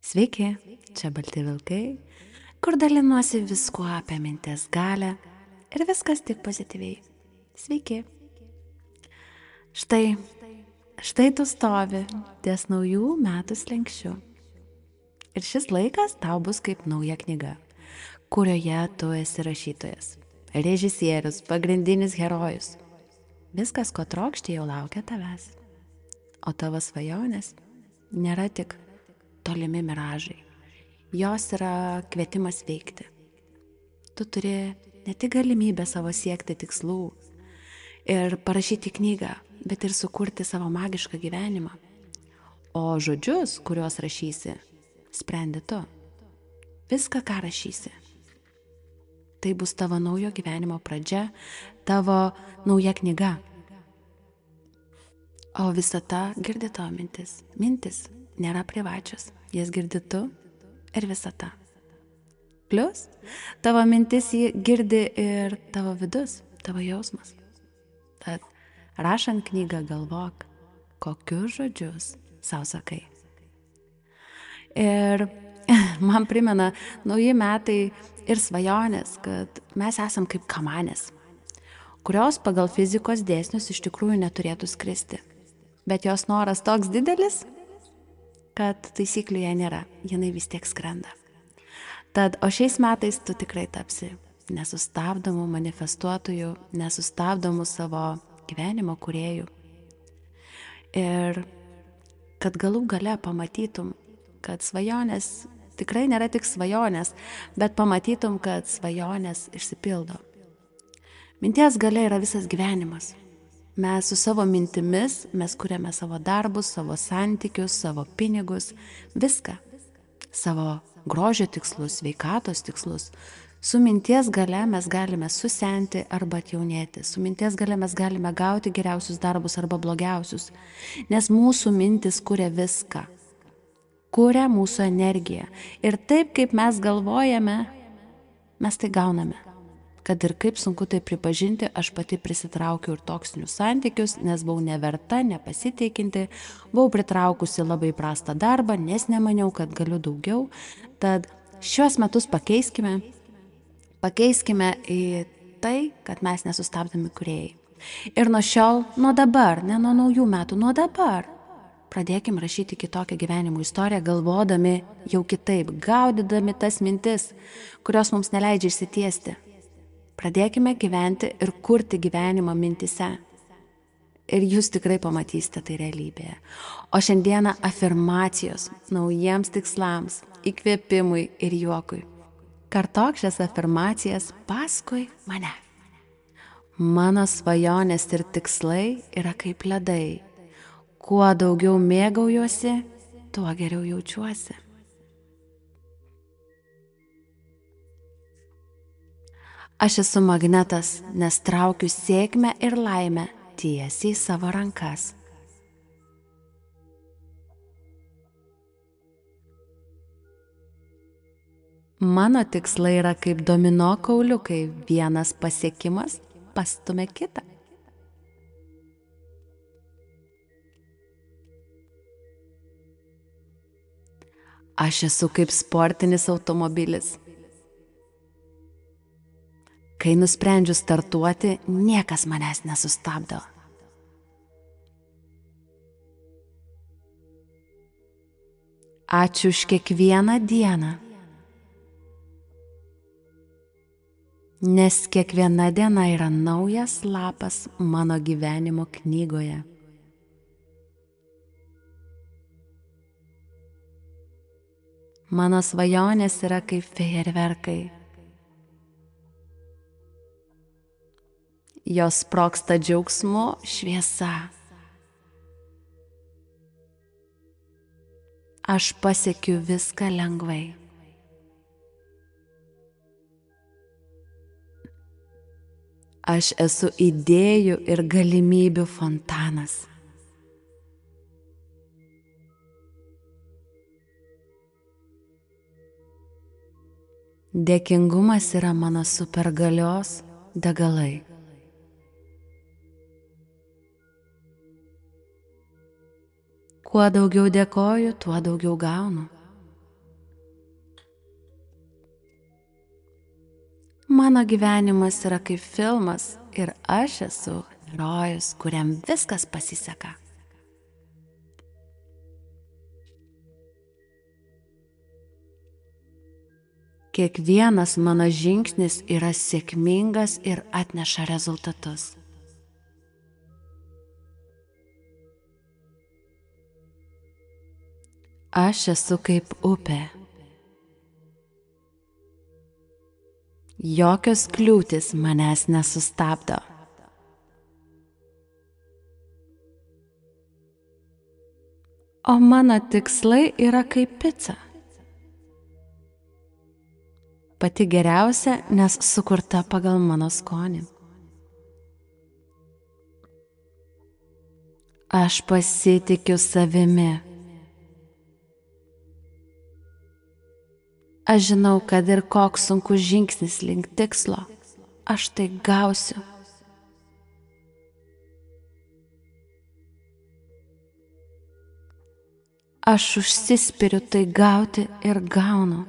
Sveiki, čia Balti vilkai, kur dalinuosi viskuo apie minties galią ir viskas tik pozityviai. Sveiki. Štai tu stovi ties naujų metų slenksčiu. Ir šis laikas tau bus kaip nauja knyga, kurioje tu esi rašytojas, režisierius, pagrindinis herojus. Viskas, ko trokšti, jau laukia tavęs. O tavo svajonės nėra tik tolimi miražai. Jos yra kvietimas veikti. Tu turi ne tik galimybę savo siekti tikslų ir parašyti knygą, bet ir sukurti savo magišką gyvenimą. O žodžius, kuriuos rašysi, sprendi tu. Viską, ką rašysi. Tai bus tavo naujo gyvenimo pradžia, tavo nauja knyga. O visata girdi tavo mintis. Mintis nėra privačios, jas girdi tu ir visata. Plius, tavo mintis jį girdi ir tavo vidus, tavo jausmas. Tad rašant knygą galvok, kokius žodžius savo sakai. Ir man primena nauji metai ir svajonės, kad mes esam kaip kamanės, kurios pagal fizikos dėsnius iš tikrųjų neturėtų skristi. Bet jos noras toks didelis, kad taisyklių jai nėra, jinai vis tiek skrenda. Tad, o šiais metais tu tikrai tapsi nesustabdomų manifestuotojų, nesustabdomų savo gyvenimo kūrėjų. Ir kad galų gale pamatytum, kad svajonės tikrai nėra tik svajonės, bet pamatytum, kad svajonės išsipildo. Minties galia yra visas gyvenimas. Mes su savo mintimis, mes kuriame savo darbus, savo santykius, savo pinigus, viską. Savo grožio tikslus, sveikatos tikslus. Su minties galia mes galime susenti arba atjaunėti. Su minties galia mes galime gauti geriausius darbus arba blogiausius. Nes mūsų mintis kuria viską. Kuria mūsų energiją. Ir taip, kaip mes galvojame, mes tai gauname. Kad ir kaip sunku tai pripažinti, aš pati prisitraukiau ir toksinius santykius, nes buvau neverta, nepasiteikinti, buvau pritraukusi labai prastą darbą, nes nemaniau, kad galiu daugiau. Tad šiuos metus pakeiskime į tai, kad mes nesustabdomi kūrėjai. Ir nuo šiol, nuo dabar, ne nuo naujų metų, nuo dabar, pradėkim rašyti kitokią gyvenimo istoriją, galvodami jau kitaip, gaudydami tas mintis, kurios mums neleidžia išsitiesti. Pradėkime gyventi ir kurti gyvenimą mintise. Ir jūs tikrai pamatysite tai realybėje. O šiandieną afirmacijos naujiems tikslams, įkvėpimui ir juokui. Kartok šias afirmacijas paskui mane. Mano svajonės ir tikslai yra kaip ledai. Kuo daugiau mėgaujuosi, tuo geriau jaučiuosi. Aš esu magnetas, nes traukiu sėkmę ir laimę tiesiai į savo rankas. Mano tikslai yra kaip domino kauliukai, vienas pasiekimas pastumia kitą. Aš esu kaip sportinis automobilis. Kai nusprendžiu startuoti, niekas manęs nesustabdo. Ačiū už kiekvieną dieną, nes kiekviena diena yra naujas lapas mano gyvenimo knygoje. Mano svajonės yra kaip fejerverkai. Jos sprogsta džiaugsmu, šviesa. Aš pasiekiu viską lengvai. Aš esu idėjų ir galimybių fontanas. Dėkingumas yra mano supergalios degalai. Kuo daugiau dėkoju, tuo daugiau gaunu. Mano gyvenimas yra kaip filmas ir aš esu herojus, kuriam viskas pasiseka. Kiekvienas mano žingsnis yra sėkmingas ir atneša rezultatus. Aš esu kaip upė. Jokios kliūtis manęs nesustabdo. O mano tikslai yra kaip pica. Pati geriausia, nes sukurta pagal mano skonį. Aš pasitikiu savimi. Aš žinau, kad ir koks sunkus žingsnis link tikslo, aš tai gausiu. Aš užsispiriu tai gauti ir gaunu.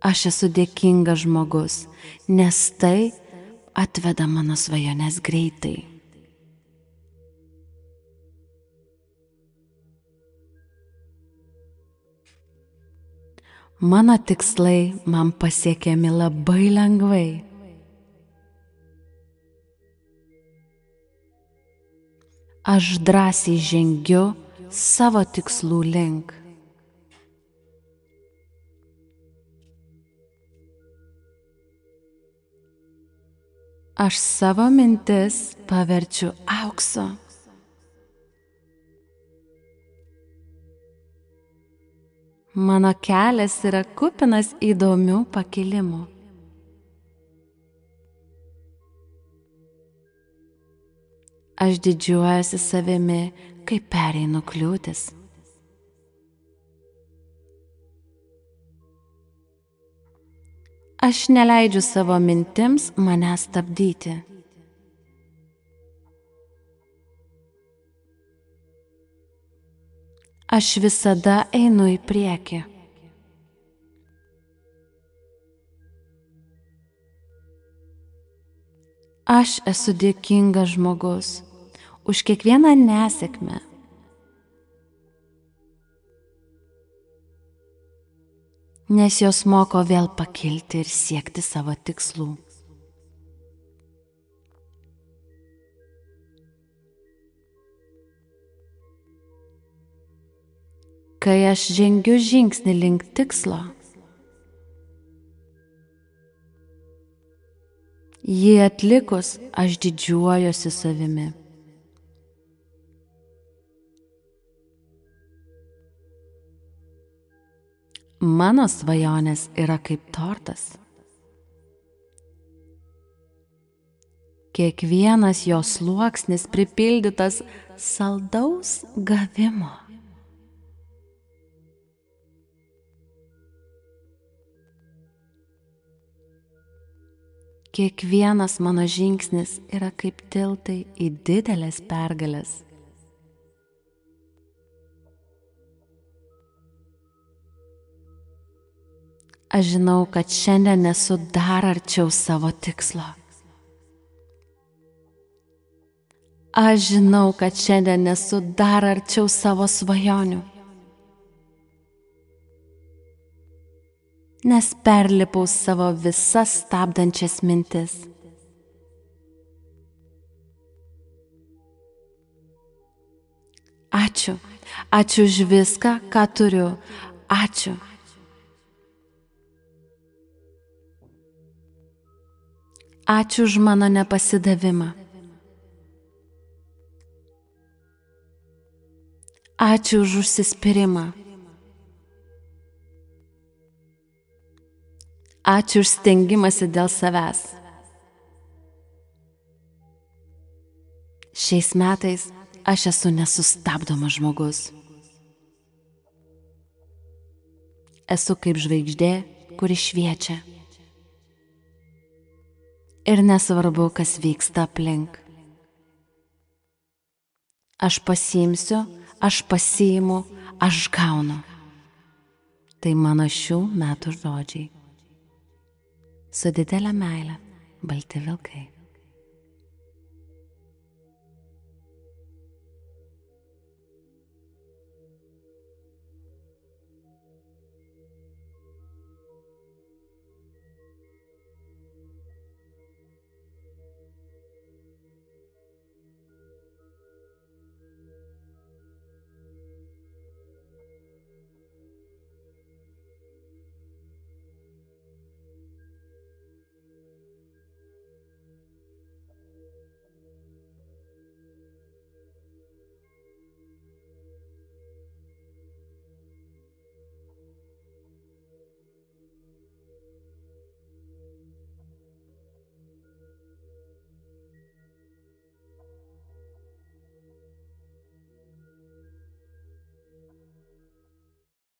Aš esu dėkingas žmogus, nes tai atveda mano svajones greitai. Mano tikslai man pasiekiami labai lengvai. Aš drąsiai žengiu savo tikslų link. Aš savo mintis paverčiu auksu. Mano kelias yra kupinas įdomių pakilimų. Aš didžiuojuosi savimi, kai pereinu kliūtis. Aš neleidžiu savo mintims mane stabdyti. Aš visada einu į priekį. Aš esu dėkingas žmogus už kiekvieną nesėkmę. Nes jos moko vėl pakilti ir siekti savo tikslų. Kai aš žengiu žingsnį link tikslo, jį atlikus aš didžiuojuosi savimi. Mano svajonės yra kaip tortas. Kiekvienas jos sluoksnis pripildytas saldaus gavimo. Kiekvienas mano žingsnis yra kaip tiltai į didelės pergalės. Aš žinau, kad šiandien esu dar arčiau savo tikslo. Aš žinau, kad šiandien esu dar arčiau savo svajonių. Nes perlipau savo visas stabdančias mintis. Ačiū. Ačiū už viską, ką turiu. Ačiū. Ačiū už mano nepasidavimą. Ačiū už užsispyrimą. Ačiū už stengimąsi dėl savęs. Šiais metais aš esu nesustabdomas žmogus. Esu kaip žvaigždė, kuri šviečia. Ir nesvarbu, kas vyksta aplink. Aš pasiimsiu, aš pasiimu, aš gaunu. Tai mano šių metų žodžiai. Su didelė meile, balti vilkai.